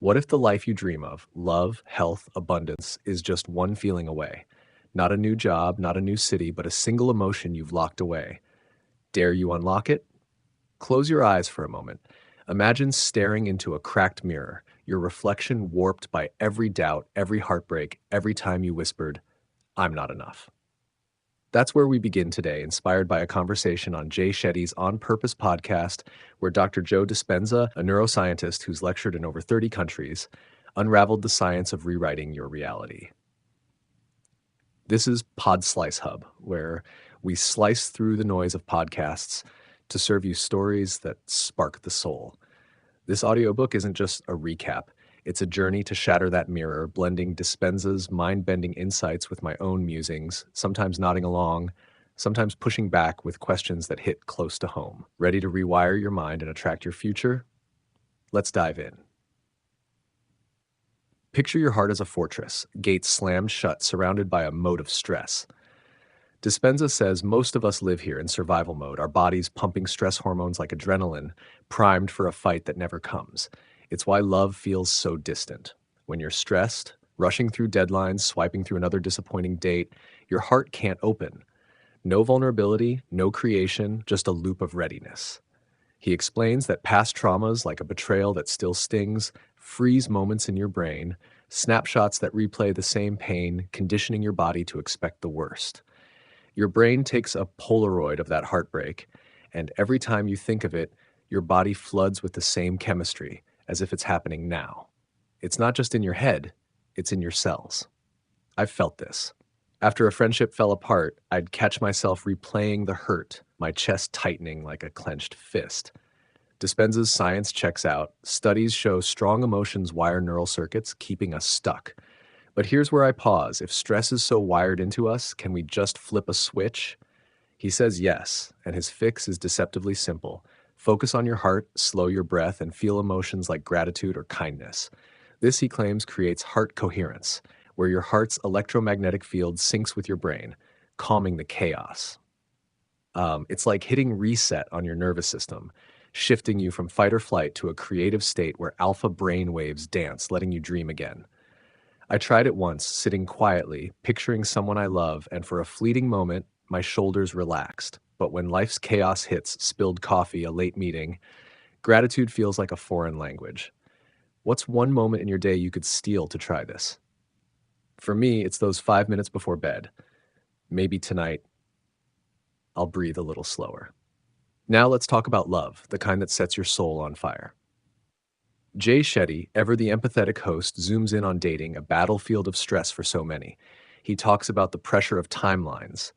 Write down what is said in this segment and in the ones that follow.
What if the life you dream of, love, health, abundance, is just one feeling away? Not a new job, not a new city, but a single emotion you've locked away. Dare you unlock it? Close your eyes for a moment. Imagine staring into a cracked mirror, your reflection warped by every doubt, every heartbreak, every time you whispered, "I'm not enough." That's where we begin today, inspired by a conversation on Jay Shetty's On Purpose podcast, where Dr. Joe Dispenza, a neuroscientist who's lectured in over 30 countries, unraveled the science of rewriting your reality. This is PodSlice Hub, where we slice through the noise of podcasts to serve you stories that spark the soul. This audiobook isn't just a recap. It's a journey to shatter that mirror, blending Dispenza's mind-bending insights with my own musings, sometimes nodding along, sometimes pushing back with questions that hit close to home. Ready to rewire your mind and attract your future? Let's dive in. Picture your heart as a fortress, gates slammed shut, surrounded by a moat of stress. Dispenza says most of us live here in survival mode, our bodies pumping stress hormones like adrenaline, primed for a fight that never comes. It's why love feels so distant. When you're stressed, rushing through deadlines, swiping through another disappointing date, your heart can't open. No vulnerability, no creation, just a loop of readiness. He explains that past traumas, like a betrayal that still stings, freeze moments in your brain, snapshots that replay the same pain, conditioning your body to expect the worst. Your brain takes a Polaroid of that heartbreak, and every time you think of it, your body floods with the same chemistry, as if it's happening now. It's not just in your head, it's in your cells. I've felt this. After a friendship fell apart, I'd catch myself replaying the hurt, my chest tightening like a clenched fist. Dispenza's science checks out. Studies show strong emotions wire neural circuits, keeping us stuck. But here's where I pause. If stress is so wired into us, can we just flip a switch? He says yes, and his fix is deceptively simple. Focus on your heart, slow your breath, and feel emotions like gratitude or kindness. This, he claims, creates heart coherence, where your heart's electromagnetic field syncs with your brain, calming the chaos. It's like hitting reset on your nervous system, shifting you from fight or flight to a creative state where alpha brain waves dance, letting you dream again. I tried it once, sitting quietly, picturing someone I love, and for a fleeting moment, my shoulders relaxed. But when life's chaos hits, spilled coffee, a late meeting, gratitude feels like a foreign language. What's one moment in your day you could steal to try this? For me, it's those 5 minutes before bed. Maybe tonight, I'll breathe a little slower. Now let's talk about love, the kind that sets your soul on fire. Jay Shetty, ever the empathetic host, zooms in on dating, a battlefield of stress for so many. He talks about the pressure of timelines.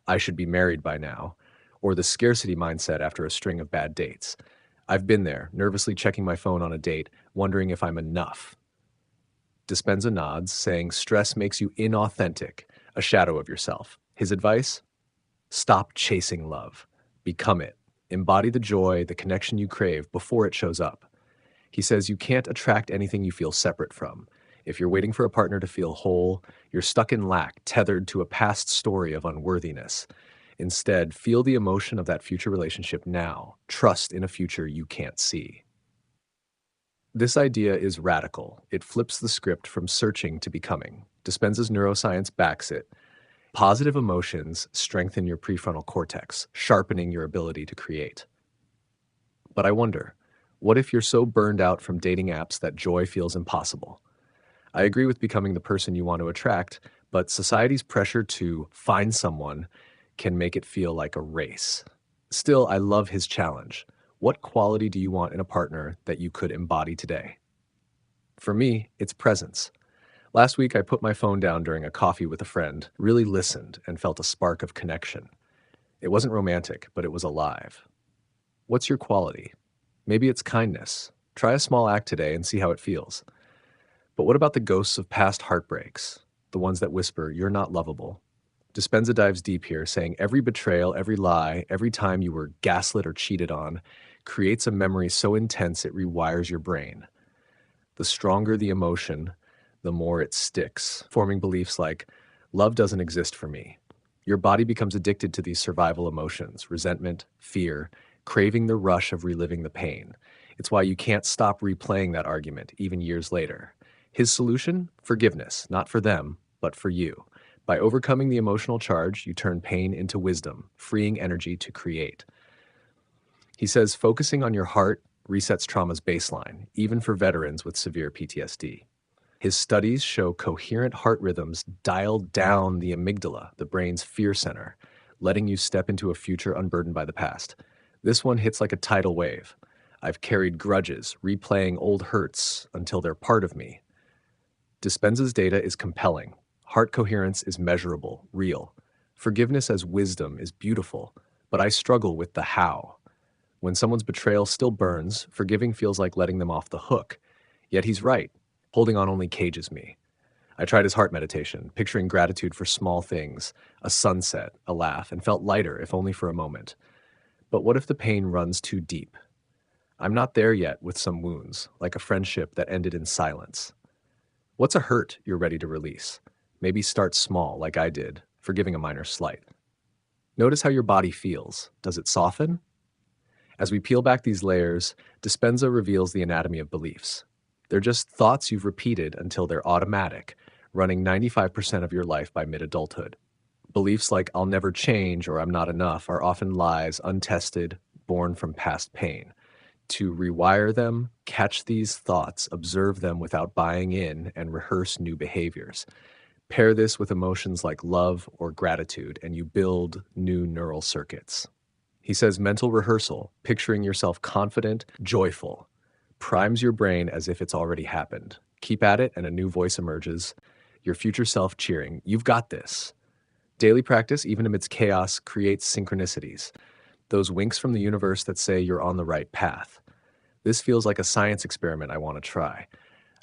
I should be married by now, or the scarcity mindset after a string of bad dates. I've been there, nervously checking my phone on a date, wondering if I'm enough. Dispenza nods, saying stress makes you inauthentic, a shadow of yourself. His advice? Stop chasing love. Become it. Embody the joy, the connection you crave before it shows up. He says you can't attract anything you feel separate from. If you're waiting for a partner to feel whole, you're stuck in lack, tethered to a past story of unworthiness. Instead, feel the emotion of that future relationship now. Trust in a future you can't see. This idea is radical. It flips the script from searching to becoming. Dispenza's neuroscience backs it. Positive emotions strengthen your prefrontal cortex, sharpening your ability to create. But I wonder, what if you're so burned out from dating apps that joy feels impossible? I agree with becoming the person you want to attract, but society's pressure to find someone can make it feel like a race. Still, I love his challenge. What quality do you want in a partner that you could embody today? For me, it's presence. Last week, I put my phone down during a coffee with a friend, really listened, and felt a spark of connection. It wasn't romantic, but it was alive. What's your quality? Maybe it's kindness. Try a small act today and see how it feels. But what about the ghosts of past heartbreaks? The ones that whisper, "You're not lovable." Dispenza dives deep here, saying every betrayal, every lie, every time you were gaslit or cheated on, creates a memory so intense it rewires your brain. The stronger the emotion, the more it sticks, forming beliefs like, love doesn't exist for me. Your body becomes addicted to these survival emotions, resentment, fear, craving the rush of reliving the pain. It's why you can't stop replaying that argument, even years later. His solution? Forgiveness, not for them, but for you. By overcoming the emotional charge, you turn pain into wisdom, freeing energy to create. He says focusing on your heart resets trauma's baseline, even for veterans with severe PTSD. His studies show coherent heart rhythms dial down the amygdala, the brain's fear center, letting you step into a future unburdened by the past. This one hits like a tidal wave. I've carried grudges, replaying old hurts until they're part of me. Dispenza's data is compelling. Heart coherence is measurable, real. Forgiveness as wisdom is beautiful, but I struggle with the how. When someone's betrayal still burns, forgiving feels like letting them off the hook. Yet he's right. Holding on only cages me. I tried his heart meditation, picturing gratitude for small things, a sunset, a laugh, and felt lighter, if only for a moment. But what if the pain runs too deep? I'm not there yet with some wounds, like a friendship that ended in silence. What's a hurt you're ready to release? Maybe start small, like I did, forgiving a minor slight. Notice how your body feels. Does it soften? As we peel back these layers, Dispenza reveals the anatomy of beliefs. They're just thoughts you've repeated until they're automatic, running 95% of your life by mid-adulthood. Beliefs like I'll never change or I'm not enough are often lies untested, born from past pain. To rewire them, catch these thoughts, observe them without buying in, and rehearse new behaviors. Pair this with emotions like love or gratitude, and you build new neural circuits. He says mental rehearsal, picturing yourself confident, joyful, primes your brain as if it's already happened. Keep at it, and a new voice emerges, your future self cheering, "You've got this." Daily practice, even amidst chaos, creates synchronicities, those winks from the universe that say you're on the right path. This feels like a science experiment I want to try.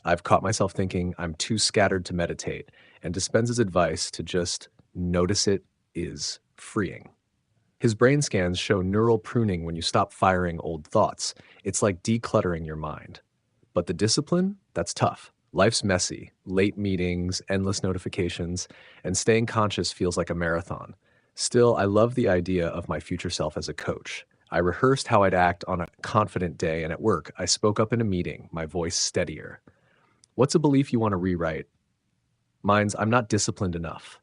I've caught myself thinking I'm too scattered to meditate, and Dispenza's advice to just notice it is freeing. His brain scans show neural pruning when you stop firing old thoughts. It's like decluttering your mind. But the discipline? That's tough. Life's messy, late meetings, endless notifications, and staying conscious feels like a marathon. Still, I love the idea of my future self as a coach. I rehearsed how I'd act on a confident day, and at work, I spoke up in a meeting, my voice steadier. What's a belief you want to rewrite? Mine's I'm not disciplined enough.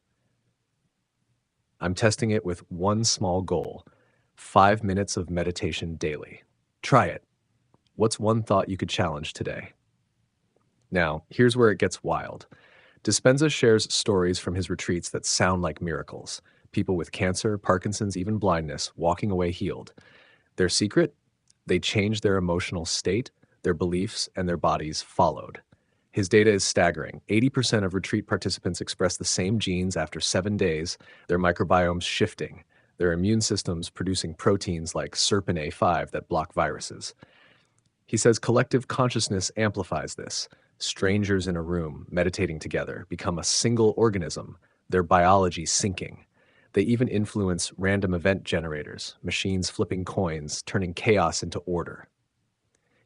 I'm testing it with one small goal, 5 minutes of meditation daily. Try it. What's one thought you could challenge today? Now, here's where it gets wild. Dispenza shares stories from his retreats that sound like miracles. People with cancer, Parkinson's, even blindness, walking away healed. Their secret? They changed their emotional state, their beliefs, and their bodies followed. His data is staggering. 80% of retreat participants express the same genes after 7 days, their microbiomes shifting, their immune systems producing proteins like SERPINA5 that block viruses. He says collective consciousness amplifies this. Strangers in a room, meditating together, become a single organism, their biology syncing. They even influence random event generators, machines flipping coins, turning chaos into order.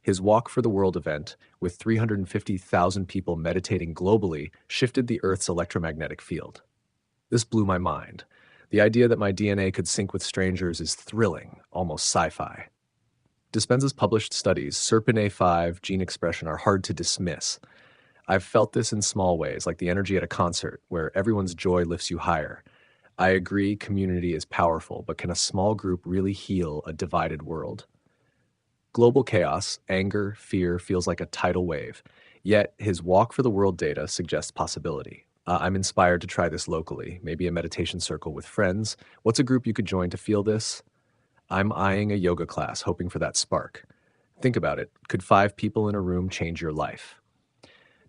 His Walk for the World event, with 350,000 people meditating globally, shifted the Earth's electromagnetic field. This blew my mind. The idea that my DNA could sync with strangers is thrilling, almost sci-fi. Dispenza's published studies, SERPINA5 gene expression, are hard to dismiss. I've felt this in small ways, like the energy at a concert, where everyone's joy lifts you higher. I agree community is powerful, but can a small group really heal a divided world? Global chaos, anger, fear feels like a tidal wave. Yet his Walk for the World data suggests possibility. I'm inspired to try this locally, maybe a meditation circle with friends. What's a group you could join to feel this? I'm eyeing a yoga class, hoping for that spark. Think about it. Could 5 people in a room change your life?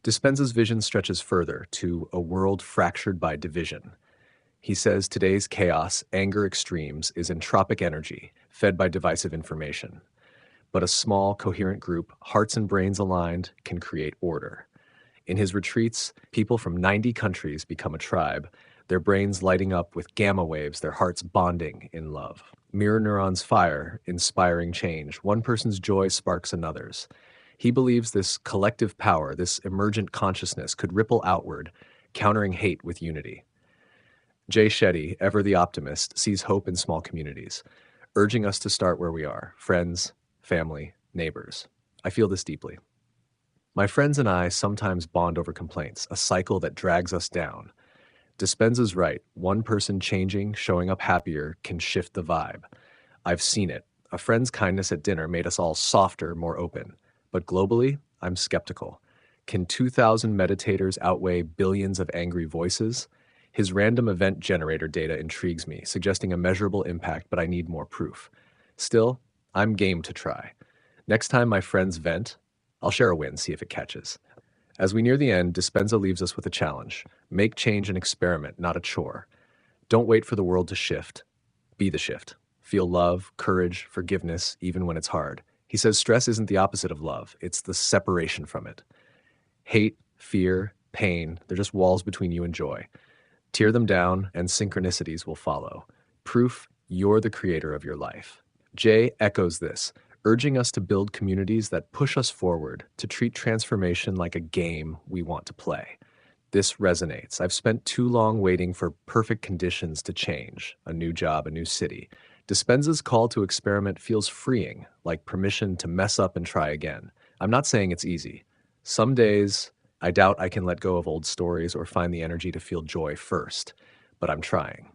Dispenza's vision stretches further to a world fractured by division. He says today's chaos, anger extremes, is entropic energy, fed by divisive information. But a small, coherent group, hearts and brains aligned, can create order. In his retreats, people from 90 countries become a tribe, their brains lighting up with gamma waves, their hearts bonding in love. Mirror neurons fire, inspiring change. One person's joy sparks another's. He believes this collective power, this emergent consciousness, could ripple outward, countering hate with unity. Shetty, ever the optimist, sees hope in small communities, urging us to start where we are, friends, family, neighbors. I feel this deeply. My friends and I sometimes bond over complaints, a cycle that drags us down. Dispenza's right. One person changing, showing up happier, can shift the vibe. I've seen it. A friend's kindness at dinner made us all softer, more open. But globally, I'm skeptical. Can 2,000 meditators outweigh billions of angry voices? His random event generator data intrigues me, suggesting a measurable impact, but I need more proof. Still, I'm game to try. Next time my friends vent, I'll share a win, see if it catches. As we near the end, Dispenza leaves us with a challenge. Make change an experiment, not a chore. Don't wait for the world to shift. Be the shift. Feel love, courage, forgiveness, even when it's hard. He says stress isn't the opposite of love, it's the separation from it. Hate, fear, pain, they're just walls between you and joy. Tear them down, and synchronicities will follow. Proof you're the creator of your life. Jay echoes this, urging us to build communities that push us forward, to treat transformation like a game we want to play. This resonates. I've spent too long waiting for perfect conditions to change. A new job, a new city. Dispenza's call to experiment feels freeing, like permission to mess up and try again. I'm not saying it's easy. Some days, I doubt I can let go of old stories or find the energy to feel joy first, but I'm trying.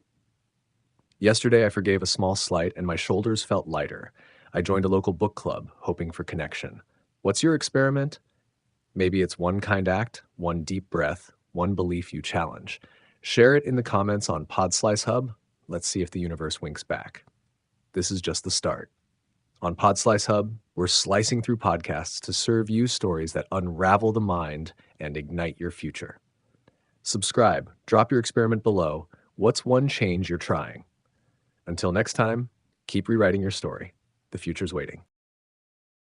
Yesterday, I forgave a small slight and my shoulders felt lighter. I joined a local book club, hoping for connection. What's your experiment? Maybe it's one kind act, one deep breath, one belief you challenge. Share it in the comments on PodSlice Hub. Let's see if the universe winks back. This is just the start. On PodSlice Hub, we're slicing through podcasts to serve you stories that unravel the mind and ignite your future. Subscribe, drop your experiment below. What's one change you're trying? Until next time, keep rewriting your story. The future's waiting.